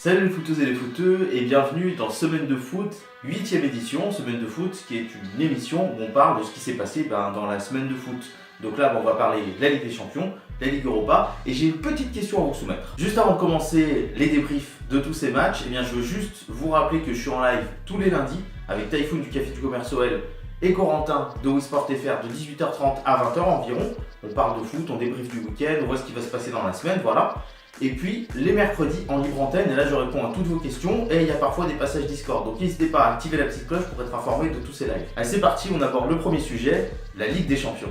Salut les footeuses et les footeux et bienvenue dans Semaine de foot, 8ème édition, Semaine de foot qui est une émission où on parle de ce qui s'est passé dans la semaine de foot. Donc là on va parler de la Ligue des Champions, de la Ligue Europa et j'ai une petite question à vous soumettre. Juste avant de commencer les débriefs de tous ces matchs, je veux juste vous rappeler que je suis en live tous les lundis avec Typhoon du Café du Commerce OL et Corentin de WeSport FR de 18h30 à 20h environ. On parle de foot, on débriefe du week-end, on voit ce qui va se passer dans la semaine, voilà. Et puis les mercredis en libre antenne, et là je réponds à toutes vos questions et il y a parfois des passages Discord. Donc n'hésitez pas à activer la petite cloche pour être informé de tous ces lives. Allez c'est parti, on aborde le premier sujet, la Ligue des Champions.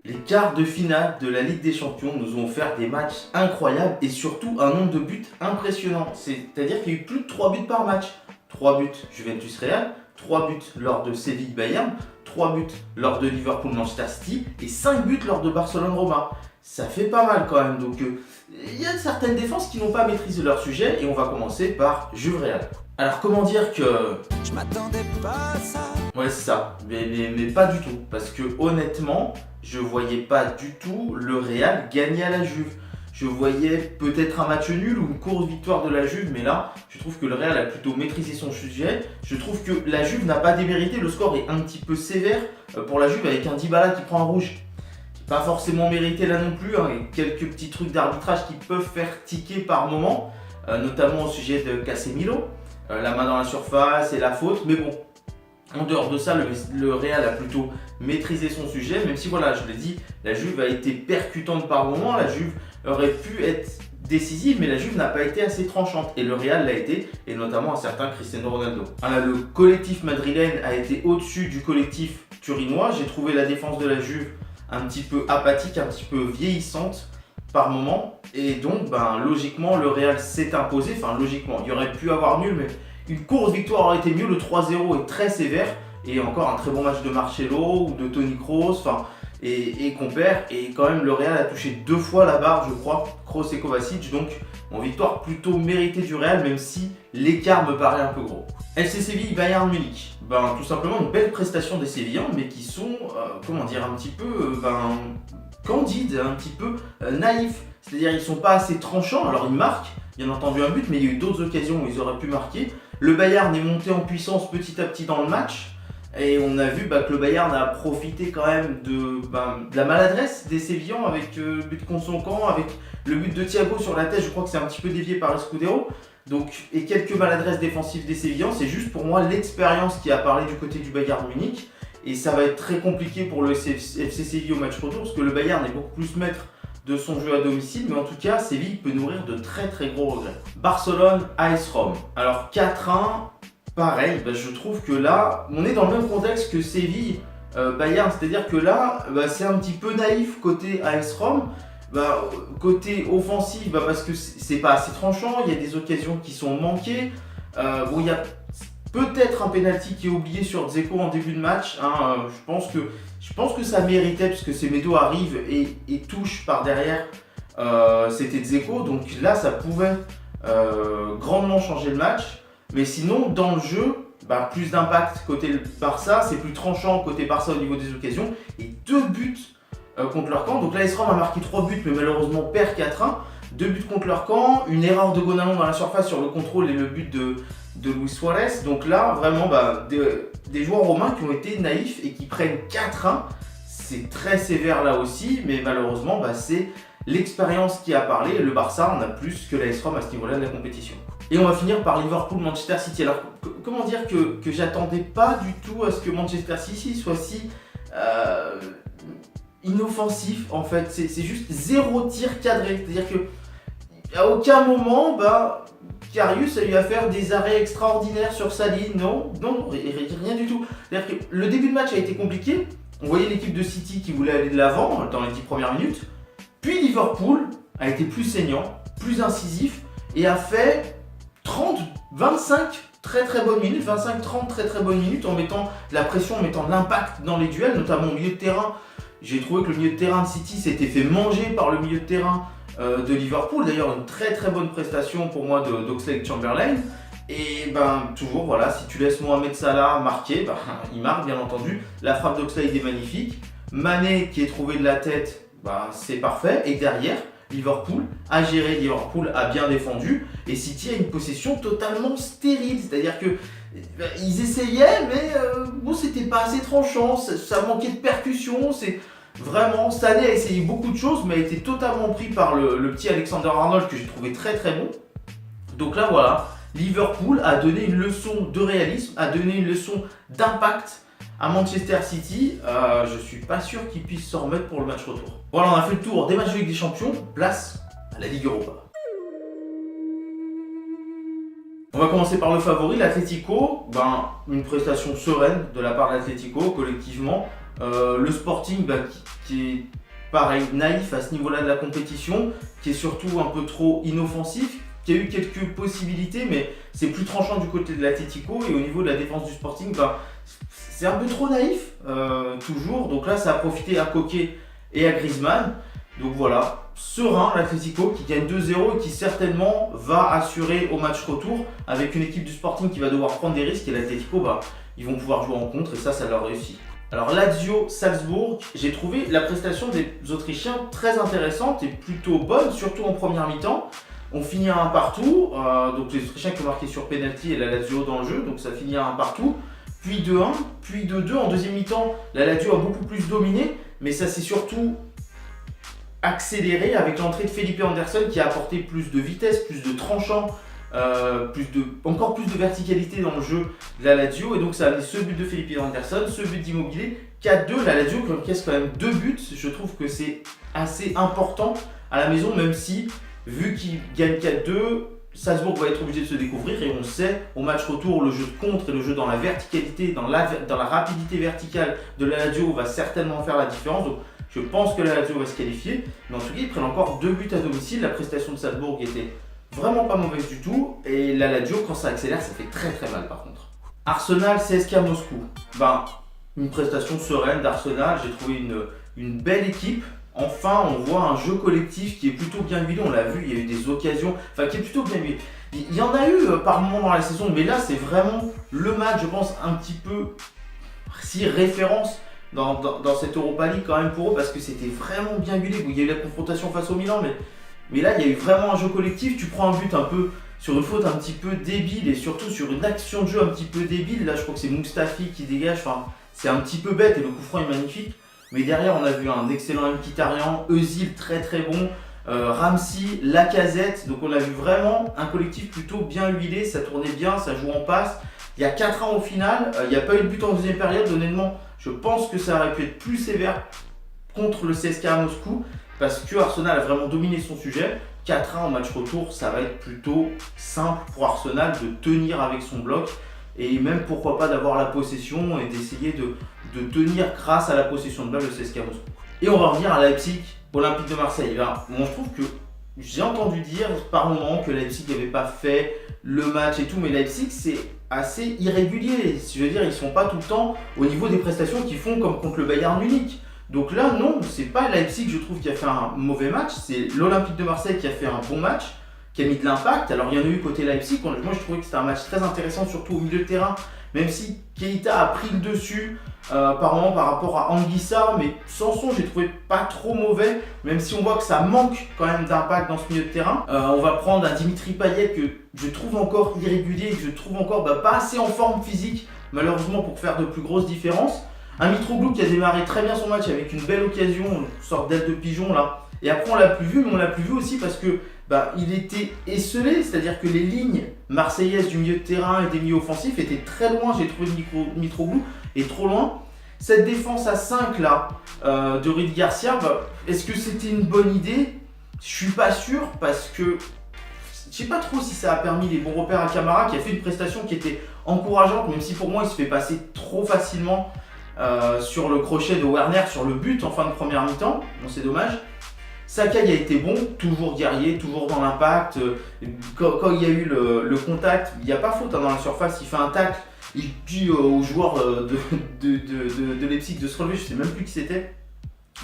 Les quarts de finale de la Ligue des Champions nous ont offert des matchs incroyables et surtout un nombre de buts impressionnant. C'est-à-dire qu'il y a eu plus de 3 buts par match. 3 buts Juventus-Real, 3 buts lors de Séville-Bayern, 3 buts lors de Liverpool-Manchester City et 5 buts lors de Barcelone-Roma. Ça fait pas mal quand même, donc il y a certaines défenses qui n'ont pas maîtrisé leur sujet et on va commencer par Juve-Real. Alors comment dire que... Je m'attendais pas à ça. Ouais c'est ça, mais pas du tout, parce que honnêtement, je voyais pas du tout le Real gagner à la Juve. Je voyais peut-être un match nul ou une courte victoire de la Juve, mais là, je trouve que le Real a plutôt maîtrisé son sujet. Je trouve que la Juve n'a pas démérité, le score est un petit peu sévère pour la Juve avec un Dybala qui prend un rouge. Pas forcément mérité là non plus, et quelques petits trucs d'arbitrage qui peuvent faire tiquer par moment, notamment au sujet de Casemiro, la main dans la surface et la faute, mais bon, en dehors de ça, le Real a plutôt maîtrisé son sujet, même si voilà, je l'ai dit, la Juve a été percutante par moment, la Juve aurait pu être décisive, mais la Juve n'a pas été assez tranchante, et le Real l'a été, et notamment un certain Cristiano Ronaldo. Le collectif madrilène a été au-dessus du collectif turinois, j'ai trouvé la défense de la Juve un petit peu apathique, un petit peu vieillissante par moment, et donc logiquement le Real s'est imposé, logiquement, il y aurait pu avoir nul, mais une courte victoire aurait été mieux, le 3-0 est très sévère, et encore un très bon match de Marcelo ou de Toni Kroos, et compère, et quand même le Real a touché 2 fois la barre je crois, Kroos et Kovacic, donc en victoire plutôt méritée du Real, même si l'écart me paraît un peu gros. FC Séville, Bayern Munich, tout simplement une belle prestation des Sévillans, mais qui sont, un petit peu candides, un petit peu naïfs. C'est-à-dire ils sont pas assez tranchants, alors ils marquent, bien entendu un but, mais il y a eu d'autres occasions où ils auraient pu marquer. Le Bayern est monté en puissance petit à petit dans le match, et on a vu que le Bayern a profité quand même de la maladresse des Sévillans avec le but contre son camp, avec le but de Thiago sur la tête, je crois que c'est un petit peu dévié par Escudero. Donc, et quelques maladresses défensives des Sévillans, c'est juste pour moi l'expérience qui a parlé du côté du Bayern Munich. Et ça va être très compliqué pour le FC Séville au match retour, parce que le Bayern est beaucoup plus maître de son jeu à domicile, mais en tout cas, Séville peut nourrir de très très gros regrets. Barcelone, AS Rome. Alors 4-1, pareil, je trouve que là, on est dans le même contexte que Séville, Bayern, c'est-à-dire que là, c'est un petit peu naïf côté AS Rome. Côté offensif, parce que c'est pas assez tranchant, il y a des occasions qui sont manquées. Il y a peut-être un penalty qui est oublié sur Dzeko en début de match. Je pense que ça méritait, puisque Semedo arrive et touche par derrière. C'était Dzeko, donc là ça pouvait grandement changer le match. Mais sinon, dans le jeu, plus d'impact côté Barça, c'est plus tranchant côté Barça au niveau des occasions. Et 2 buts contre leur camp, donc l'AS Rome a marqué 3 buts mais malheureusement perd 4-1, 2 buts contre leur camp, une erreur de Gonalon dans la surface sur le contrôle et le but de Luis Suarez, donc là vraiment des joueurs romains qui ont été naïfs et qui prennent 4-1, c'est très sévère là aussi, mais malheureusement c'est l'expérience qui a parlé, le Barça en a plus que l'AS Rome à ce niveau-là de la compétition. Et on va finir par Liverpool-Manchester City. Alors comment dire que j'attendais pas du tout à ce que Manchester City soit si... inoffensif en fait, c'est juste 0 tir cadré, c'est-à-dire que à aucun moment Karius a eu à faire des arrêts extraordinaires sur sa ligne, non, rien du tout. C'est-à-dire que le début de match a été compliqué, on voyait l'équipe de City qui voulait aller de l'avant dans les 10 premières minutes, puis Liverpool a été plus saignant, plus incisif et a fait 30-25 très très bonnes minutes, 25-30 très très bonnes minutes en mettant de la pression, en mettant de l'impact dans les duels, notamment au milieu de terrain. J'ai trouvé que le milieu de terrain de City s'était fait manger par le milieu de terrain de Liverpool. D'ailleurs, une très très bonne prestation pour moi d'Oxlade-Chamberlain. Et toujours, voilà, si tu laisses Mohamed Salah marquer, il marque bien entendu. La frappe d'Oxlade est magnifique. Mané qui est trouvé de la tête, c'est parfait. Et derrière, Liverpool a géré, Liverpool a bien défendu et City a une possession totalement stérile, c'est-à-dire que ils essayaient mais bon c'était pas assez tranchant, ça manquait de percussion, c'est vraiment Sané a essayé beaucoup de choses mais a été totalement pris par le petit Alexander-Arnold que j'ai trouvé très très bon. Donc là voilà, Liverpool a donné une leçon de réalisme, a donné une leçon d'impact à Manchester City. Je suis pas sûr qu'ils puissent s'en remettre pour le match retour. Voilà, on a fait le tour des matchs de Ligue des Champions, place à la Ligue Europa. On va commencer par le favori, l'Atlético. Une prestation sereine de la part de l'Atlético, collectivement. Le Sporting qui est pareil, naïf à ce niveau-là de la compétition, qui est surtout un peu trop inoffensif, qui a eu quelques possibilités, mais c'est plus tranchant du côté de l'Atlético. Et au niveau de la défense du Sporting, c'est un peu trop naïf, toujours. Donc là, ça a profité à Koké et à Griezmann. Donc voilà, serein l'Atlético qui gagne 2-0 et qui certainement va assurer au match retour avec une équipe du Sporting qui va devoir prendre des risques. Et l'Atlético, ils vont pouvoir jouer en contre et ça leur réussit. Alors Lazio-Salzbourg, j'ai trouvé la prestation des Autrichiens très intéressante et plutôt bonne, surtout en première mi-temps. On finit à 1 partout, donc les Autrichiens qui ont marqué sur penalty et la Lazio dans le jeu, donc ça finit à 1 partout. Puis 2-1, puis 2-2 en deuxième mi-temps. La Lazio a beaucoup plus dominé, mais ça s'est surtout accéléré avec l'entrée de Felipe Anderson qui a apporté plus de vitesse, plus de tranchant, encore plus de verticalité dans le jeu de la Lazio. Et donc ça a amené ce but de Felipe Anderson, ce but d'Immobilier, 4-2. La Lazio qui encaisse quand même 2 buts. Je trouve que c'est assez important à la maison, même si, vu qu'il gagne 4-2, Salzbourg va être obligé de se découvrir et on sait au match retour le jeu de contre et le jeu dans la verticalité, dans la rapidité verticale de la Lazio va certainement faire la différence. Donc je pense que la Lazio va se qualifier, mais en tout cas ils prennent encore 2 buts à domicile. La prestation de Salzbourg était vraiment pas mauvaise du tout et la Lazio quand ça accélère ça fait très très mal par contre. Arsenal CSKA Moscou, une prestation sereine d'Arsenal, j'ai trouvé une belle équipe. Enfin, on voit un jeu collectif qui est plutôt bien huilé, on l'a vu, il y a eu des occasions, qui est plutôt bien huilé. Il y en a eu par moments dans la saison, mais là c'est vraiment le match, je pense, un petit peu si référence dans cette Europa League quand même pour eux, parce que c'était vraiment bien huilé. Il y a eu la confrontation face au Milan, mais là il y a eu vraiment un jeu collectif, tu prends un but un peu sur une faute un petit peu débile et surtout sur une action de jeu un petit peu débile. Là je crois que c'est Mustafi qui dégage, c'est un petit peu bête et le coup franc est magnifique. Mais derrière, on a vu un excellent Mkhitaryan, Özil très très bon, Ramsey, Lacazette. Donc on a vu vraiment un collectif plutôt bien huilé, ça tournait bien, ça joue en passe. Il y a 4-1 au final, il n'y a pas eu de but en deuxième période. Honnêtement, je pense que ça aurait pu être plus sévère contre le CSKA Moscou parce que Arsenal a vraiment dominé son sujet. 4-1 au match retour, ça va être plutôt simple pour Arsenal de tenir avec son bloc. Et même pourquoi pas d'avoir la possession et d'essayer de tenir grâce à la possession de balle le CSKA Moscou. Et on va revenir à Leipzig, Olympique de Marseille. Moi je trouve que j'ai entendu dire par moment que Leipzig n'avait pas fait le match et tout, mais Leipzig c'est assez irrégulier. Je veux dire, ils sont pas tout le temps au niveau des prestations qu'ils font comme contre le Bayern Munich. Donc là non, c'est pas Leipzig je trouve qui a fait un mauvais match, c'est l'Olympique de Marseille qui a fait un bon match, qui a mis de l'impact. Alors il y en a eu côté Leipzig, moi je trouvais que c'était un match très intéressant, surtout au milieu de terrain, même si Keita a pris le dessus par moment par rapport à Anguissa, mais Sanson j'ai trouvé pas trop mauvais, même si on voit que ça manque quand même d'impact dans ce milieu de terrain. On va prendre un Dimitri Payet que je trouve encore irrégulier, que je trouve encore pas assez en forme physique malheureusement pour faire de plus grosses différences. Un Mitroglou qui a démarré très bien son match avec une belle occasion, une sorte d'aile de pigeon là. Et après on l'a plus vu, mais on l'a plus vu aussi parce que il était esselé, c'est-à-dire que les lignes marseillaises du milieu de terrain et des milieux offensifs étaient très loin, j'ai trouvé Mitroglou est trop loin. Cette défense à 5 là de Rudy Garcia, est-ce que c'était une bonne idée? Je suis pas sûr parce que je sais pas trop si ça a permis les bons repères à Camara qui a fait une prestation qui était encourageante, même si pour moi il se fait passer trop facilement sur le crochet de Werner, sur le but en fin de première mi-temps, bon, c'est dommage. Sakai a été bon, toujours guerrier, toujours dans l'impact. Quand il y a eu le contact, il n'y a pas faute dans la surface, il fait un tacle, il dit aux joueurs de Leipzig de se relever, je ne sais même plus qui c'était.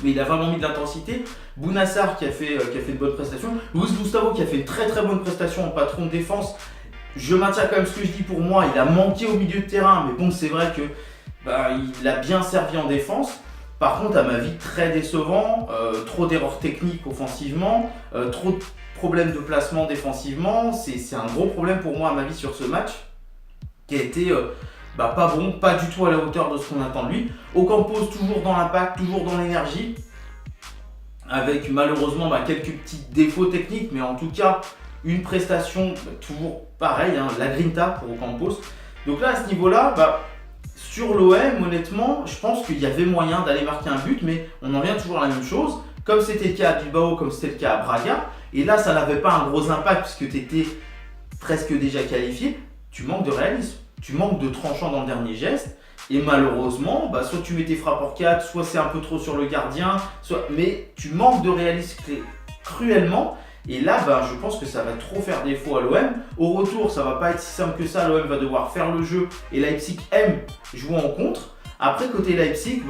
Mais il a vraiment mis de l'intensité. Bounassar qui a fait de bonnes prestations. Luis Gustavo qui a fait une très très bonne prestation en patron de défense. Je maintiens quand même ce que je dis pour moi, il a manqué au milieu de terrain, mais bon c'est vrai que il a bien servi en défense. Par contre, à ma vie, très décevant, trop d'erreurs techniques offensivement, trop de problèmes de placement défensivement. C'est un gros problème pour moi à ma vie sur ce match, qui a été pas bon, pas du tout à la hauteur de ce qu'on attend de lui. Ocampos toujours dans l'impact, toujours dans l'énergie, avec malheureusement quelques petits défauts techniques, mais en tout cas une prestation toujours pareille, la grinta pour Ocampos. Donc là à ce niveau-là, sur l'OM, honnêtement, je pense qu'il y avait moyen d'aller marquer un but, mais on en vient toujours à la même chose, comme c'était le cas à Bilbao, comme c'était le cas à Braga, et là ça n'avait pas un gros impact puisque tu étais presque déjà qualifié. Tu manques de réalisme, tu manques de tranchant dans le dernier geste, et malheureusement, soit tu mets tes frappes hors 4, soit c'est un peu trop sur le gardien, mais tu manques de réalisme cruellement. Et là, je pense que ça va trop faire défaut à l'OM. Au retour, ça va pas être si simple que ça. L'OM va devoir faire le jeu et Leipzig aime jouer en contre. Après, côté Leipzig,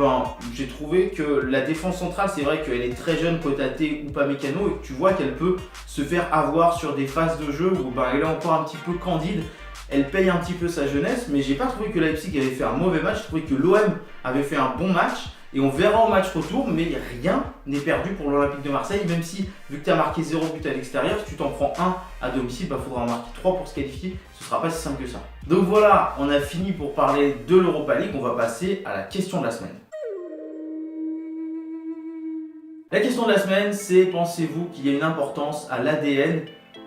j'ai trouvé que la défense centrale, c'est vrai qu'elle est très jeune, Kotate ou Upamecano, et que tu vois qu'elle peut se faire avoir sur des phases de jeu où elle est encore un petit peu candide. Elle paye un petit peu sa jeunesse, mais j'ai pas trouvé que Leipzig avait fait un mauvais match. J'ai trouvé que l'OM avait fait un bon match. Et on verra au match retour, mais rien n'est perdu pour l'Olympique de Marseille, même si, vu que tu as marqué 0 but à l'extérieur, si tu t'en prends 1 à domicile, il faudra en marquer 3 pour se qualifier, ce sera pas si simple que ça. Donc voilà, on a fini pour parler de l'Europa League, on va passer à la question de la semaine. La question de la semaine, c'est pensez-vous qu'il y a une importance à l'ADN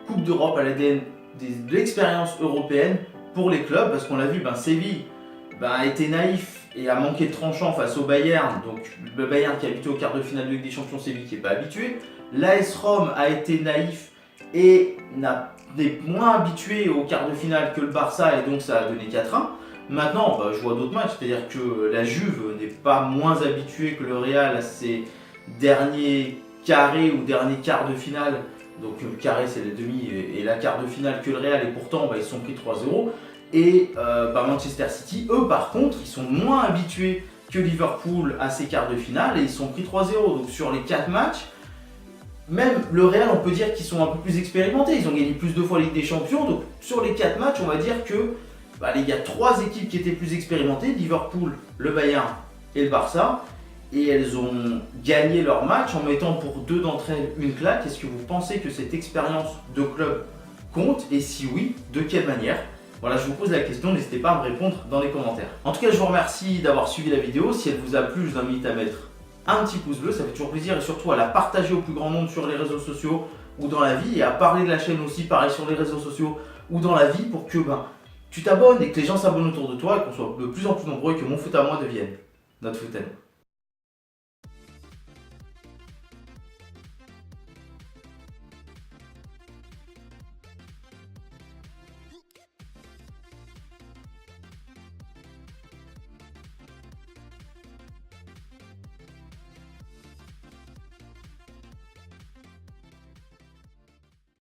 Coupe d'Europe, à l'ADN de l'expérience européenne pour les clubs, parce qu'on l'a vu, Séville a été naïf et a manqué de tranchant face au Bayern, donc le Bayern qui est habitué au quart de finale de Ligue des Champions, Séville qui n'est pas habitué. L'AS Rome a été naïf et n'est moins habitué au quart de finale que le Barça, et donc ça a donné 4-1. Maintenant, je vois d'autres matchs, c'est-à-dire que la Juve n'est pas moins habituée que le Real à ses derniers carrés ou derniers quarts de finale. Donc le carré c'est les demi et la quart de finale que le Real, et pourtant ils sont pris 3-0. Et Manchester City, eux par contre, ils sont moins habitués que Liverpool à ces quarts de finale et ils sont pris 3-0. Donc sur les 4 matchs, même le Real, on peut dire qu'ils sont un peu plus expérimentés. Ils ont gagné plus de fois la Ligue des Champions. Donc sur les 4 matchs, on va dire que il y a 3 équipes qui étaient plus expérimentées, Liverpool, le Bayern et le Barça. Et elles ont gagné leur match en mettant pour 2 d'entre elles une claque. Est-ce que vous pensez que cette expérience de club compte? Et si oui, de quelle manière? Voilà, je vous pose la question, n'hésitez pas à me répondre dans les commentaires. En tout cas, je vous remercie d'avoir suivi la vidéo. Si elle vous a plu, je vous invite à mettre un petit pouce bleu, ça fait toujours plaisir, et surtout à la partager au plus grand nombre sur les réseaux sociaux ou dans la vie, et à parler de la chaîne aussi, pareil, sur les réseaux sociaux ou dans la vie, pour que tu t'abonnes et que les gens s'abonnent autour de toi et qu'on soit de plus en plus nombreux et que mon foot à moi devienne notre foot à nous.